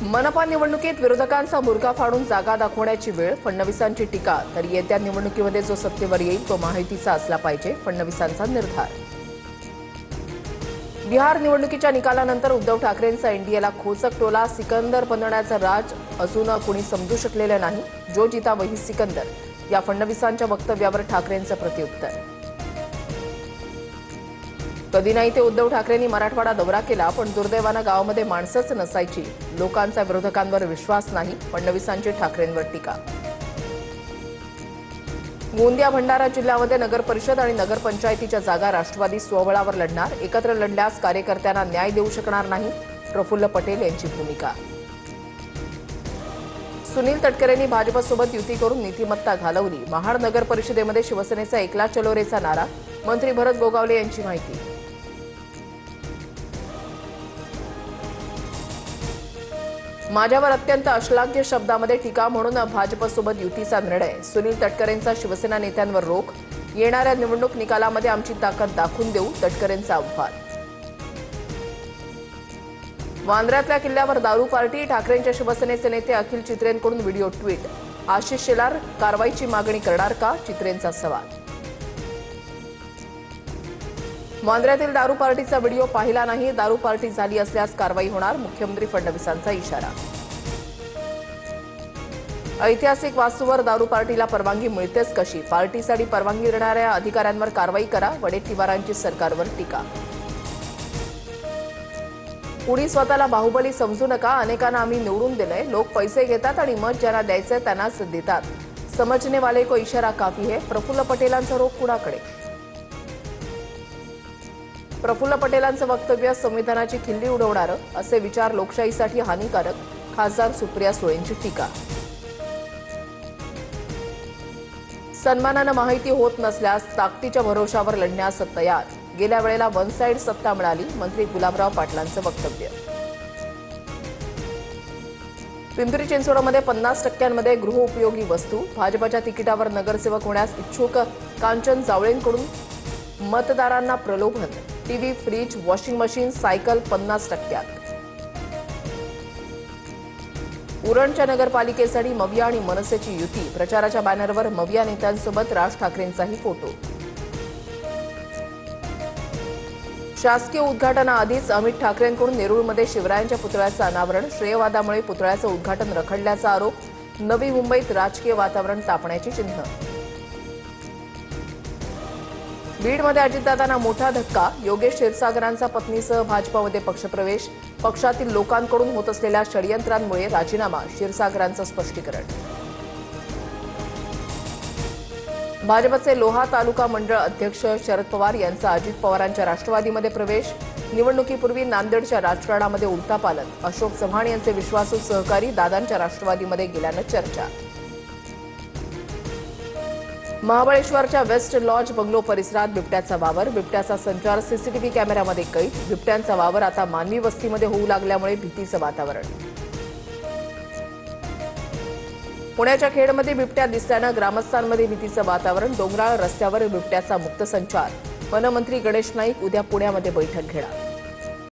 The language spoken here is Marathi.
मनपा निवडणुकीत विरोधकांचा मुर्गा फाडून जागा दाखवण्याची वेळ, फडणवीसांची टीका. तर येत्या निवडणुकीमध्ये जो सत्तेवर येईल तो महायुतीचा असला पाहिजे, फडणवीसांचा निर्धार. बिहार निवडणुकीच्या निकालानंतर उद्धव ठाकरेंचा एनडीएला खोचक टोला. सिकंदर बनण्याचं राज अजून कुणी समजू शकलेलं नाही. जो जिता वही सिकंदर, या फडणवीसांच्या वक्तव्यावर ठाकरेंचं प्रत्युत्तर. कधी नाही ते उद्धव ठाकरेंनी मराठवाडा दौरा केला, पण दुर्दैवानं गावामध्ये माणसंच नसायची. लोकांचा विरोधकांवर विश्वास नाही, फडणवीसांची ठाकरेंवर टीका. गोंदिया भंडारा जिल्ह्यामध्ये नगर परिषद आणि नगरपंचायतीच्या जागा राष्ट्रवादी स्वबळावर लढणार. एकत्र लढल्यास कार्यकर्त्यांना न्याय देऊ शकणार नाही, प्रफुल्ल पटेल यांची भूमिका. सुनील तटकरेंनी भाजपसोबत युती करून नीतिमत्ता घालवली. महाड नगर परिषदेमध्ये शिवसेनेचा एकला चलो रेचा नारा. मंत्री भरत गोगावले यांची माहिती. माझ्यावर अत्यंत अश्लाघ्य शब्दामध्ये टीका म्हणून भाजपसोबत युतीचा निर्णय. सुनील तटकरेंचा शिवसेना नेत्यांवर रोख. येणाऱ्या निवडणूक निकालामध्ये आमची ताकद दाखवून देऊ, तटकरेंचा आव्हान. वांद्र्यातल्या किल्ल्यावर दारू पार्टी. ठाकरेंच्या शिवसेनेचे नेते अखिल चित्रेंकडून व्हिडिओ ट्विट. आशिष शेलार कारवाईची मागणी करणार का, चित्रेंचा सवाल. वांद्र्यातील दारू पार्टीचा व्हिडिओ पाहिला नाही. दारू पार्टी झाली असल्यास कारवाई होणार, मुख्यमंत्री फडणवीसांचा इशारा. ऐतिहासिक वास्तूवर दारू पार्टीला परवानगी मिळतेच कशी, पार्टीसाठी परवानगी देणाऱ्या अधिकाऱ्यांवर कारवाई करा, वडेट्टीवारांची सरकारवर टीका. कुणी स्वतःला बाहुबली समजू नका. अनेकांना आम्ही निवडून दिलंय. लोक पैसे घेतात आणि मत ज्यांना द्यायचंय त्यांनाच देतात. समजने वाले को इशारा काफी है. प्रफुल्ल पटेलांचा रोख कुणाकडे. प्रफुल्ल पटेलांचं वक्तव्य संविधानाची खिल्ली उडवणारं. असे विचार लोकशाहीसाठी हानिकारक, खासदार सुप्रिया सुळेंची टीका. सन्मानानं माहिती होत नसल्यास ताकदीच्या भरोशावर लढण्यास तयार. गेल्या वेळेला वन साइड सत्ता मिळाली, मंत्री गुलाबराव पाटलांचं वक्तव्य. पिंपरी चिंचवडमध्ये 50% गृहोपयोगी वस्तू. भाजपच्या तिकिटावर नगरसेवक होण्यास इच्छुक कांचन जावळेंकडून मतदारांना प्रलोभन. TV, fridge, washing machine, cycle 50%. उरणच्या नगरपालिकेसाठी मविया आणि मनसेची युती. प्रचाराच्या बॅनरवर मविया नेत्यांसोबत राज ठाकरेंचाही फोटो. शासकीय उद्घाटनाआधीच अमित ठाकरेंकडून नेरूळमध्ये शिवरायांच्या पुतळ्याचं अनावरण. श्रेयवादामुळे पुतळ्याचं उद्घाटन रखडल्याचा आरोप. नवी मुंबईत राजकीय वातावरण तापण्याची चिन्ह. बीडमध्ये अजितदादांना मोठा धक्का. योगेश क्षीरसागरांचा पत्नीसह भाजपमध्ये पक्षप्रवेश. पक्षातील लोकांकडून होत असलेल्या षडयंत्रांमुळे राजीनामा, क्षीरसागरांचं स्पष्टीकरण. भाजपचे लोहा तालुका मंडळ अध्यक्ष शरद पवार यांचा अजित पवारांच्या राष्ट्रवादीमध्ये प्रवेश. निवडणुकीपूर्वी नांदेडच्या राजकारणामध्ये उलथापालथ. अशोक चव्हाण यांचे विश्वासू सहकारी दादांच्या राष्ट्रवादीमध्ये गेल्यानं चर्चा. महाबळेश्वरच्या वेस्ट लॉज बंगलो परिसरात बिबट्याचा वावर. बिबट्याचा संचार सीसीटीव्ही कॅमेऱ्यामध्ये कैद. बिबट्यांचा वावर आता मानवी वस्तीमध्ये होऊ लागल्यामुळे भीतीचं वातावरण. पुण्याच्या खेडमध्ये बिबट्या दिसल्यानं ग्रामस्थांमध्ये भीतीचं वातावरण. डोंगराळ रस्त्यावर बिबट्याचा मुक्त संचार. वनमंत्री गणेश नाईक उद्या पुण्यामध्ये बैठक घेणार.